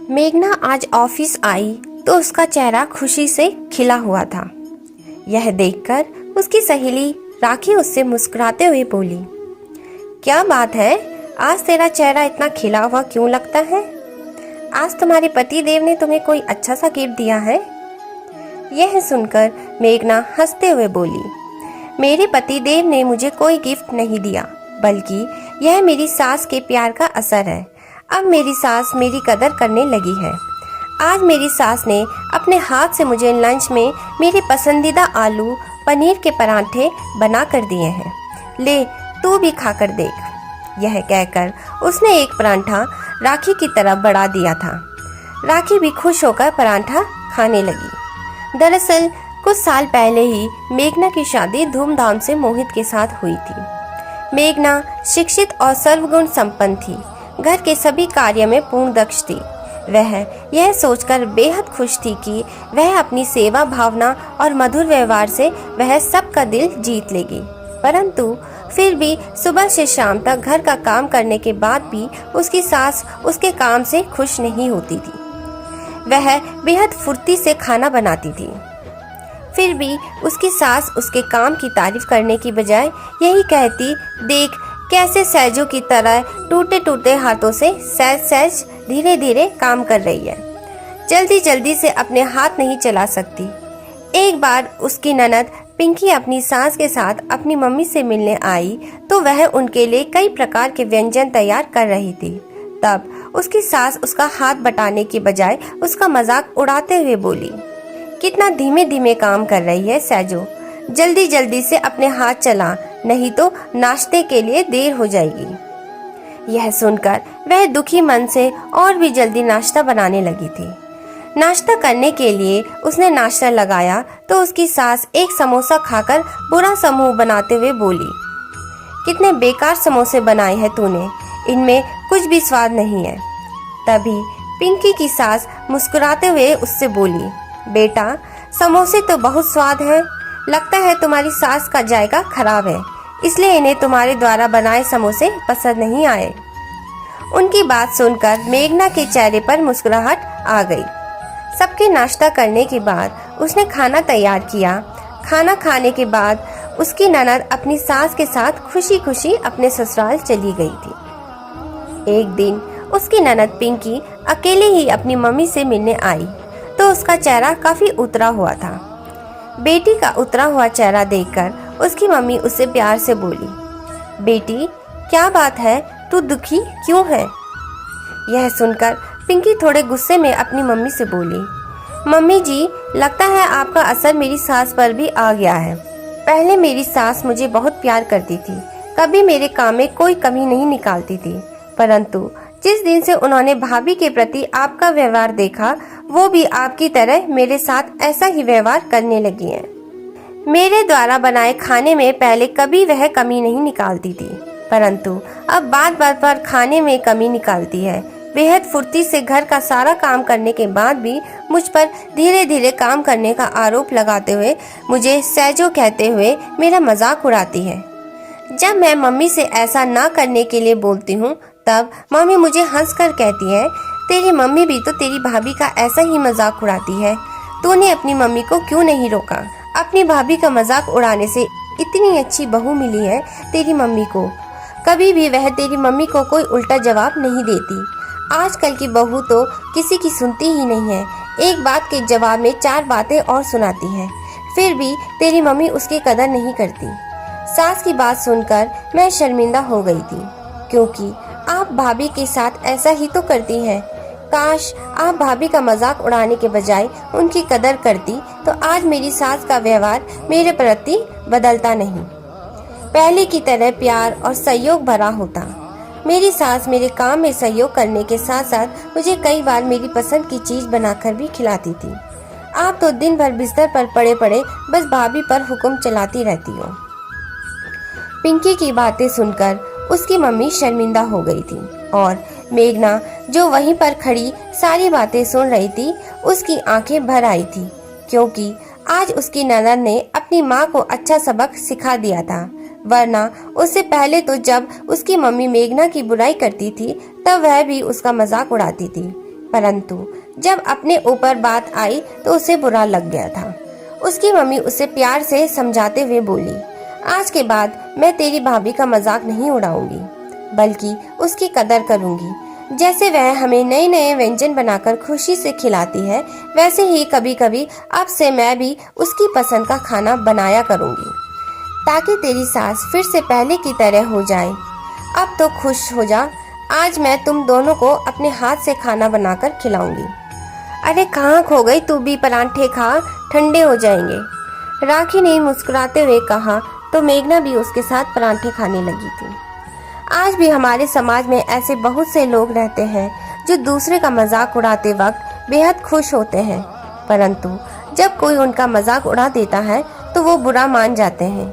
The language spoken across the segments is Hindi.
मेघना आज ऑफिस आई तो उसका चेहरा खुशी से खिला हुआ था। यह देखकर उसकी सहेली राखी उससे मुस्कुराते हुए बोली, क्या बात है, आज तेरा चेहरा इतना खिला हुआ क्यों लगता है? आज तुम्हारे पति देव ने तुम्हें कोई अच्छा सा गिफ्ट दिया है? यह सुनकर मेघना हंसते हुए बोली, मेरे पति देव ने मुझे कोई गिफ्ट नहीं दिया, बल्कि यह मेरी सास के प्यार का असर है। अब मेरी सास मेरी कदर करने लगी है। आज मेरी सास ने अपने हाथ से मुझे लंच में मेरे पसंदीदा आलू पनीर के पराठे बना कर दिए हैं। ले, तू भी खाकर देख। यह कहकर उसने एक पराठा राखी की तरफ बढ़ा दिया था। राखी भी खुश होकर पराठा खाने लगी। दरअसल कुछ साल पहले ही मेघना की शादी धूमधाम से मोहित के साथ हुई थी। मेघना शिक्षित और सर्वगुण संपन्न थी। घर के सभी कार्य में पूर्ण दक्ष थी। वह यह सोचकर बेहद खुश थी कि वह अपनी सेवा भावना और मधुर व्यवहार से वह सबका दिल जीत लेगी। परंतु फिर भी सुबह से शाम तक घर का काम करने के बाद भी उसकी सास उसके काम से खुश नहीं होती थी। वह बेहद फुर्ती से खाना बनाती थी, फिर भी उसकी सास उसके काम की तारीफ करने की बजाय यही कहती, देख कैसे सहजों की तरह टूटे टूटे हाथों से सहज सहज धीरे धीरे काम कर रही है। जल्दी जल्दी से अपने हाथ नहीं चला सकती। एक बार उसकी ननद पिंकी अपनी सास के साथ अपनी मम्मी से मिलने आई तो वह उनके लिए कई प्रकार के व्यंजन तैयार कर रही थी। तब उसकी सास उसका हाथ बटाने की बजाय उसका मजाक उड़ाते हुए बोली, कितना धीमे धीमे काम कर रही है सहजो, जल्दी जल्दी से अपने हाथ चला, नहीं तो नाश्ते के लिए देर हो जाएगी। यह सुनकर वह दुखी मन से और भी जल्दी नाश्ता बनाने लगी थी। नाश्ता करने के लिए उसने नाश्ता लगाया तो उसकी सास एक समोसा खाकर बुरा समूह बनाते हुए बोली, कितने बेकार समोसे बनाए हैं तूने, इनमें कुछ भी स्वाद नहीं है। तभी पिंकी की सास मुस्कुराते हुए उससे बोली, बेटा समोसे तो बहुत स्वाद है, लगता है तुम्हारी सास का जायका खराब है, इसलिए इन्हें तुम्हारे द्वारा बनाए समोसे पसंद नहीं आए। उनकी बात सुनकर मेघना के चेहरे पर मुस्कुराहट आ गई। सबके नाश्ता करने के बाद उसने खाना तैयार किया। खाना खाने के बाद उसकी ननद अपनी सास के साथ खुशी खुशी अपने ससुराल चली गई थी। एक दिन उसकी ननद पिंकी अकेले ही अपनी मम्मी से मिलने आई तो उसका चेहरा काफी उतरा हुआ था। बेटी का उतरा हुआ चेहरा देखकर उसकी मम्मी उससे प्यार से बोली, बेटी क्या बात है, तू दुखी क्यों है? यह सुनकर पिंकी थोड़े गुस्से में अपनी मम्मी से बोली, मम्मी जी लगता है आपका असर मेरी सास पर भी आ गया है। पहले मेरी सास मुझे बहुत प्यार करती थी, कभी मेरे काम में कोई कमी नहीं निकालती थी, परंतु जिस दिन से उन्होंने भाभी के प्रति आपका व्यवहार देखा, वो भी आपकी तरह मेरे साथ ऐसा ही व्यवहार करने लगी है। मेरे द्वारा बनाए खाने में पहले कभी वह कमी नहीं निकालती थी, परंतु अब बात बात पर खाने में कमी निकालती है। बेहद फुर्ती से घर का सारा काम करने के बाद भी मुझ पर धीरे धीरे काम करने का आरोप लगाते हुए मुझे सहजो कहते हुए मेरा मजाक उड़ाती है। जब मैं मम्मी से ऐसा ना करने के लिए बोलती हूँ तब मम्मी मुझे हंसकर कहती है, तेरी मम्मी भी तो तेरी भाभी का ऐसा ही मजाक उड़ाती है, तूने अपनी मम्मी को क्यों नहीं रोका? अपनी भाभी का मजाक उड़ाने से इतनी अच्छी बहू मिली है तेरी मम्मी को, कभी भी वह तेरी मम्मी को कोई उल्टा जवाब नहीं देती। आजकल की बहू तो किसी की सुनती ही नहीं है, एक बात के जवाब में 4 बातें और सुनाती है, फिर भी तेरी मम्मी उसकी कदर नहीं करती। सास की बात सुनकर मैं शर्मिंदा हो गई थी, क्योंकि आप भाभी के साथ ऐसा ही तो करती हैं। काश आप भाभी का मजाक उड़ाने के बजाय उनकी कदर करती तो आज मेरी सास का व्यवहार मेरे प्रति बदलता नहीं, पहले की तरह प्यार और सहयोग भरा होता। मेरी सास मेरे काम में सहयोग करने के साथ साथ मुझे कई बार मेरी पसंद की चीज बनाकर भी खिलाती थी। आप तो दिन भर बिस्तर पर पड़े पड़े बस भाभी पर हुक्म चलाती रहती हो। पिंकी की बातें सुनकर उसकी मम्मी शर्मिंदा हो गई थी और मेघना जो वहीं पर खड़ी सारी बातें सुन रही थी, उसकी आंखें भर आई थी, क्योंकि आज उसकी ननद ने अपनी माँ को अच्छा सबक सिखा दिया था। वरना उससे पहले तो जब उसकी मम्मी मेघना की बुराई करती थी तब वह भी उसका मजाक उड़ाती थी, परंतु जब अपने ऊपर बात आई तो उसे बुरा लग गया था। उसकी मम्मी उसे प्यार से समझाते हुए बोली, आज के बाद मैं तेरी भाभी का मजाक नहीं उड़ाऊंगी, बल्कि उसकी कदर करूंगी। जैसे वह हमें नए नए व्यंजन बनाकर खुशी से खिलाती है, वैसे ही कभी कभी अब से मैं भी उसकी पसंद का खाना बनाया करूंगी, ताकि तेरी सास फिर से पहले की तरह हो जाए। अब तो खुश हो जा, आज मैं तुम दोनों को अपने हाथ से खाना बनाकर खिलाऊंगी। अरे कहाँ खो गई तू भी, परांठे खा, ठंडे हो जाएंगे। राखी ने मुस्कुराते हुए कहा तो मेघना भी उसके साथ परांठे खाने लगी थी। आज भी हमारे समाज में ऐसे बहुत से लोग रहते हैं जो दूसरे का मजाक उड़ाते वक्त बेहद खुश होते हैं, परंतु जब कोई उनका मजाक उड़ा देता है तो वो बुरा मान जाते हैं।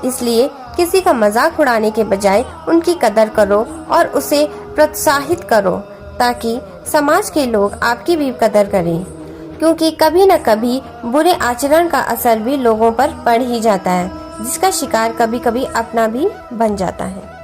इसलिए किसी का मजाक उड़ाने के बजाय उनकी कदर करो और उसे प्रोत्साहित करो, ताकि समाज के लोग आपकी भी कदर करें, क्योंकि कभी न कभी बुरे आचरण का असर भी लोगों पर पड़ ही जाता है, जिसका शिकार कभी कभी अपना भी बन जाता है।